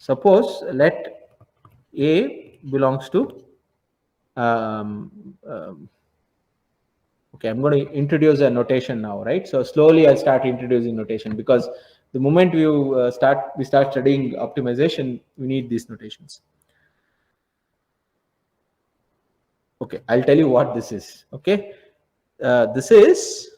suppose let A belongs to um, um, okay, I'm going to introduce a notation now, right? So slowly I'll start introducing notation, because the moment we start studying optimization, we need these notations. Okay, I'll tell you what this is. Okay, this is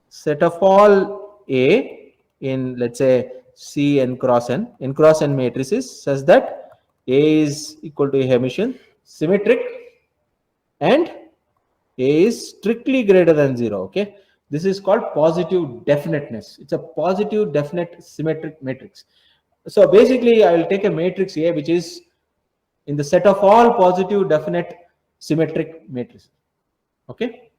set of all A in, let's say, C n cross n matrices, such that A is equal to a Hermitian, symmetric, and A is strictly greater than 0. Okay, this is called positive definiteness. It's a positive definite symmetric matrix. So basically, I will take a matrix A which is in the set of all positive definite symmetric matrices. Okay.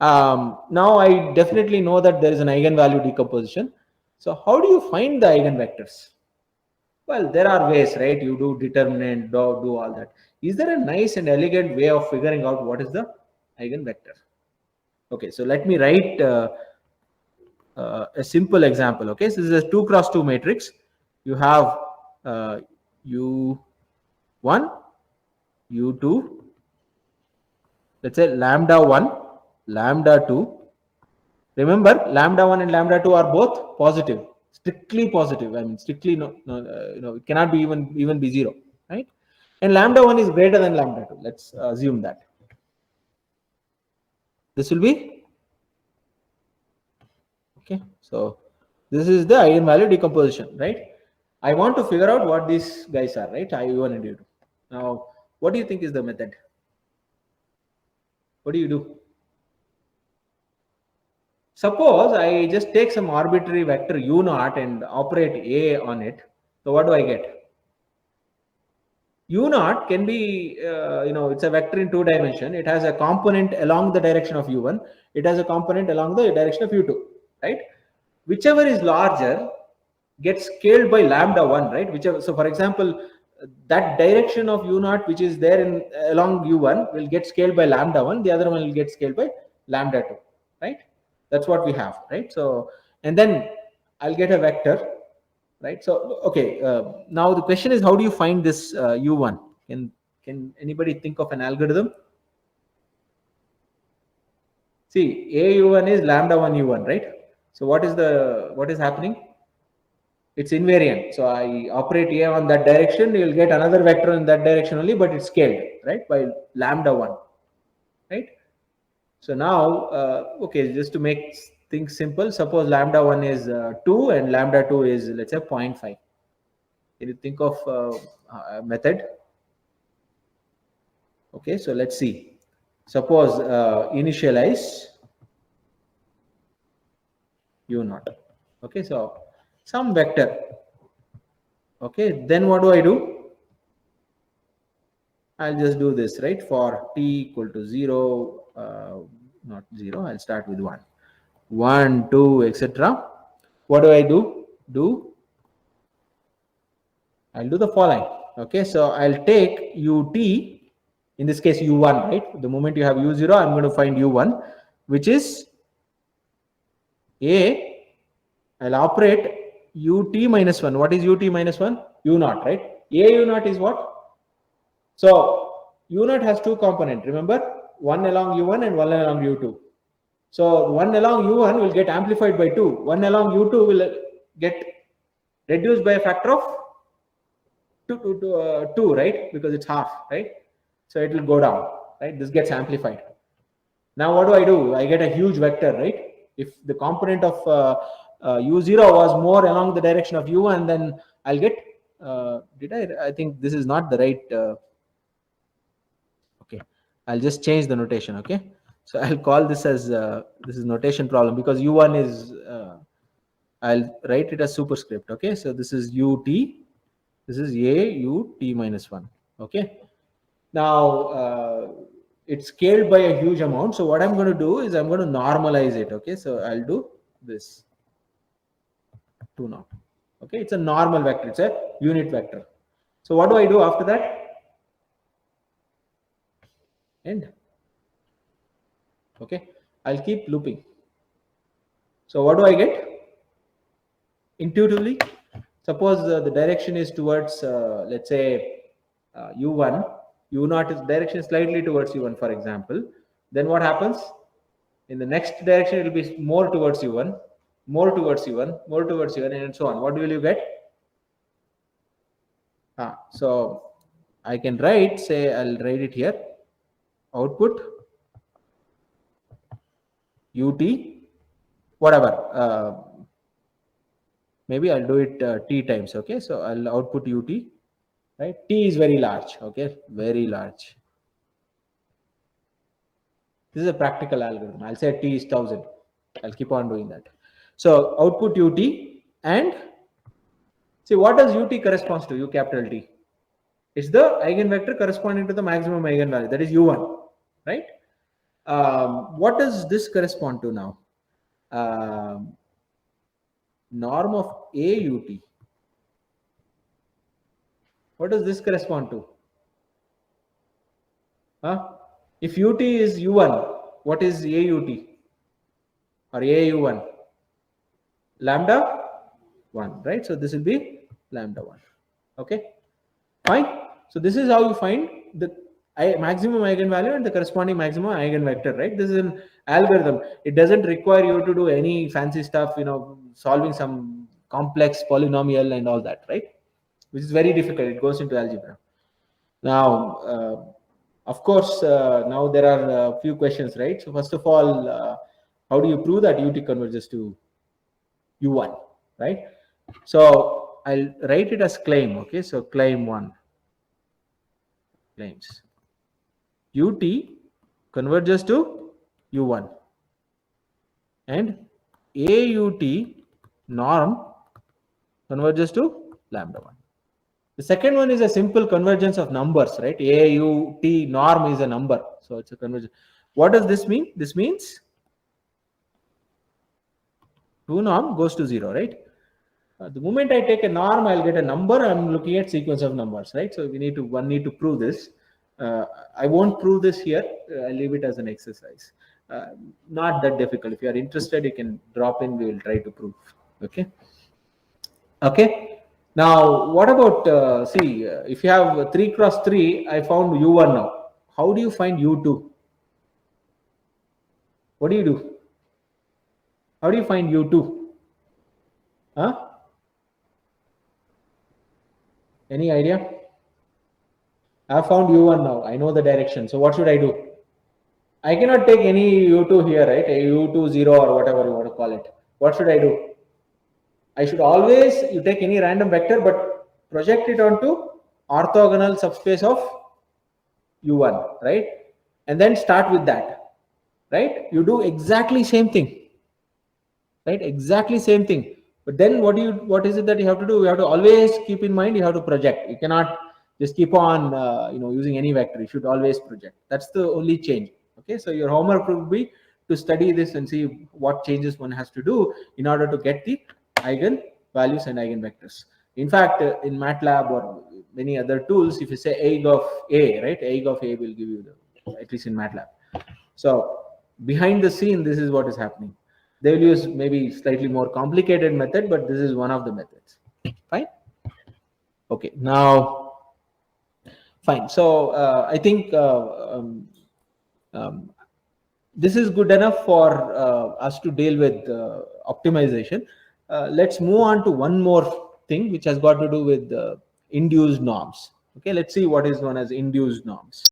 Now I definitely know that there is an eigenvalue decomposition. So how do you find the eigenvectors? Well, there are ways, right? You do determinant, do all that. Is there a nice and elegant way of figuring out what is the eigenvector? Okay, so let me write a simple example. Okay, so this is a 2 cross 2 matrix. You have U1, U2, let's say lambda 1, lambda 2. Remember, lambda 1 and lambda 2 are both positive, strictly positive. I mean, strictly it cannot be even be 0, right? And lambda 1 is greater than lambda 2. Let's assume that. This will be okay. So this is the eigenvalue decomposition, right? I want to figure out what these guys are, right? U1 and U2. Now, what do you think is the method? What do you do? Suppose I just take some arbitrary vector u0 and operate A on it. So what do I get? U0 can be, it's a vector in 2 dimension. It has a component along the direction of U1. It has a component along the direction of U2, right? Whichever is larger gets scaled by lambda 1, right? Whichever. So for example, that direction of U0 which is there in along U1 will get scaled by lambda 1. The other one will get scaled by lambda 2, right? That's what we have, right? So, and then I'll get a vector, right? So, okay, now the question is, how do you find this U1? Can anybody think of an algorithm? See, AU1 is lambda 1 U1, right? So what is happening? It's invariant. So I operate A on that direction, you'll get another vector in that direction only, but it's scaled, right, by lambda 1, right? So now, okay, just to make things simple, suppose lambda 1 is 2 and lambda 2 is, let's say, 0.5. Can you think of a method? Okay, so let's see. Suppose initialize u0. Okay, so some vector. Okay, then what do I do? I'll just do this, right? For t equal to 0, not 0, I'll start with 1. 1, 2, etc. What do I do? I'll do the following. Okay, so I'll take ut, in this case u1, right? The moment you have u0, I'm going to find u1, which is a. I'll operate ut minus 1. What is ut minus 1? u0, right? A u0 is what? So u0 has two components. Remember, one along u1 and one along u2. So one along u1 will get amplified by 2. One along u2 will get reduced by a factor of 2, right? Because it's half, right? So it will go down, right? This gets amplified. Now what do? I get a huge vector, right? If the component of u0 was more along the direction of u1, then I'll get, I think this is not the right, okay. I'll just change the notation, okay? So I'll call this as, this is notation problem, because u1 is, I'll write it as superscript, okay? So this is ut, this is a u t minus 1, okay? Now, it's scaled by a huge amount. So what I'm going to do is I'm going to normalize it, okay? So I'll do this 2 norm, okay? It's a normal vector, it's a unit vector. So what do I do after that? End. Okay, I'll keep looping. So what do I get? Intuitively, Suppose the direction is towards, let's say, u1, u0 is direction slightly towards u1, for example. Then what happens? In the next direction, it will be more towards u1, more towards u1, more towards u1, and so on. What will you get? So I can write, say, I'll write it here. Output ut, whatever. Maybe I'll do it t times. Okay, so I'll output ut, right? T is very large. Okay, very large. This is a practical algorithm. I'll say t is 1000. I'll keep on doing that. So output ut, and see, what does ut corresponds to? U capital T. It's the eigenvector corresponding to the maximum eigenvalue, that is u1, right? What does this correspond to now? Norm of AUT. What does this correspond to? If ut is u1, what is AUT or AU1? Lambda 1, right? So this will be lambda 1. Okay, fine. So this is how you find the maximum eigenvalue and the corresponding maximum eigenvector, right? This is an algorithm. It doesn't require you to do any fancy stuff, solving some complex polynomial and all that, right? Which is very difficult. It goes into algebra. Now, of course, now there are a few questions, right? So first of all, how do you prove that ut converges to u1, right? So I'll write it as claim. Okay, so claim 1, claims ut converges to u1 and AUT norm converges to lambda 1. The second one is a simple convergence of numbers, right? AUT norm is a number, so it's a convergence. What does this mean? This means 2 norm goes to 0, right? The moment I take a norm, I'll get a number. I'm looking at sequence of numbers, right? So one need to prove this. I won't prove this here. I'll leave it as an exercise. Not that difficult. If you are interested, you can drop in. We will try to prove. Okay. Okay. Now, what about, see, if you have 3 cross 3, I found u1 now. How do you find u2? What do you do? How do you find u2? Any idea? I have found u1 now. I know the direction. So what should I do? I cannot take any u2 here, right? A u2 0 or whatever you want to call it. What should I do? I should always, you take any random vector, but project it onto orthogonal subspace of u1, right? And then start with that, right? You do exactly same thing, right? Exactly same thing. But then what is it that you have to do? You have to always keep in mind, you have to project. You cannot just keep on, using any vector. You should always project. That's the only change. Okay, so your homework would be to study this and see what changes one has to do in order to get the eigen values and eigenvectors. In fact, in MATLAB or many other tools, if you say eig of A, right, eig of A will give you at least in MATLAB. So behind the scene, this is what is happening. They will use maybe slightly more complicated method, but this is one of the methods. Fine. Okay. Now, fine. So I think this is good enough for us to deal with optimization. Let's move on to one more thing which has got to do with induced norms. Okay, let's see what is known as induced norms.